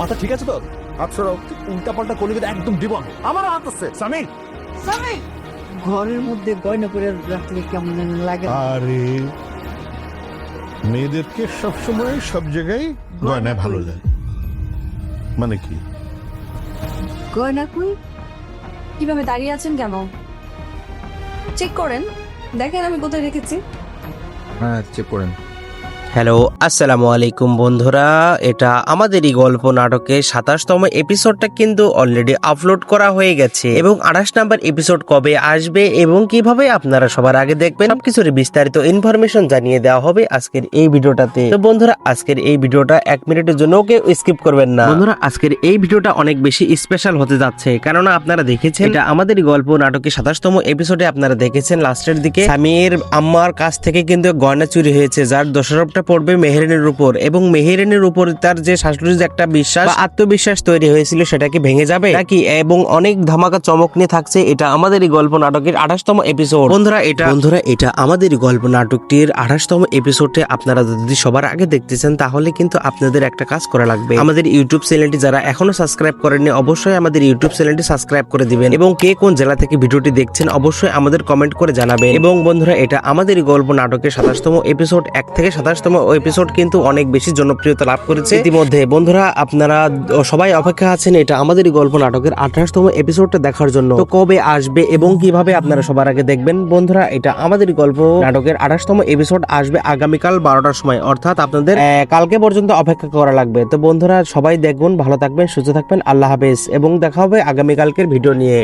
মাথা ঠিক আছে তো? আচ্ছা, উল্টা পাল্টা করলে কিন্তু একদম জীবন আমার হাত আছে। স্বামী স্বামী ঘরের মধ্যে গয়না করে রাখলে কেমন যেন লাগে। আরে মেয়েদেরকে সবসময় সব জায়গায় গয়না ভালো লাগে মানে কি? গয়না কই? কিভাবে দাঁড়িয়ে আছেন কেন? চেক করেন, দেখেন আমি কোথায় রেখেছি। হ্যাঁ, চেক করেন। হ্যালো আসসালামু আলাইকুম বন্ধুরা, এটা আমাদেরই গল্প নাটকের 27তম এপিসোডটা কিন্তু অলরেডি আপলোড করা হয়ে গেছে এবং 28 নাম্বার এপিসোড কবে আসবে এবং কিভাবে আপনারা সবার আগে দেখবেন সবকিছুর বিস্তারিত ইনফরমেশন জানিয়ে দেওয়া হবে আজকের এই ভিডিওটাতে। তো বন্ধুরা, আজকের এই ভিডিওটা 1 মিনিটের জন্য কেউ স্কিপ করবেন না। বন্ধুরা, আজকের এই ভিডিওটা অনেক বেশি স্পেশাল হতে যাচ্ছে, কেননা আপনারা দেখেছেন এটা আমাদেরই গল্প নাটকের 27তম এপিসোডে আপনারা দেখেছেন লাস্টের দিকে স্বামীর আম্মার কাছ থেকে কিন্তু গয়না চুরি হয়েছে, যার দোষারোপটা পড়বে মেহেরিনের উপর এবং মেহেরিনের উপর তার যে শাশুড়ির যে একটা বিশ্বাস বা আত্মবিশ্বাস তৈরি হয়েছিল সেটা কি ভেঙে যাবে নাকি, এবং অনেক ধামাকা চমক নিয়ে থাকছে এটা আমাদেরই গল্প নাটকের 28তম এপিসোড। বন্ধুরা এটা আমাদেরই গল্প নাটকটির 28তম এপিসোডে আপনারা যদি সবার আগে দেখতেছেন তাহলে কিন্তু আপনাদের একটা কাজ করা লাগবে, আমাদের ইউটিউব চ্যানেলটি যারা এখনো সাবস্ক্রাইব করেননি অবশ্যই আমাদের ইউটিউব চ্যানেলটি সাবস্ক্রাইব করে দিবেন এবং কে কোন জেলা থেকে ভিডিওটি দেখছেন অবশ্যই আমাদের কমেন্ট করে জানাবেন। এবং বন্ধুরা, এটা আমাদেরই গল্প নাটকের 27তম এপিসোড 1 থেকে 27তম এপিসোড কিন্তু অনেক বেশি জনপ্রিয়তা লাভ করেছে ইতিমধ্যে। বন্ধুরা, আপনারা সবাই অপেক্ষা আছেন এটা আমাদেরই গল্প নাটকের 28তম এপিসোডটা দেখার জন্য। তো কবে আসবে এবং কিভাবে আপনারা সবার আগে দেখবেন? বন্ধুরা, এটা আমাদেরই গল্প নাটকের 28তম এপিসোড আসবে আগামীকাল 12টার সময়, অর্থাৎ আপনাদের কালকে পর্যন্ত অপেক্ষা করা লাগবে। তো বন্ধুরা, সবাই দেখুন, ভালো থাকবেন, সুস্থ থাকবেন, আল্লাহ হাফেজ এবং দেখা হবে আগামীকালকের ভিডিও নিয়ে।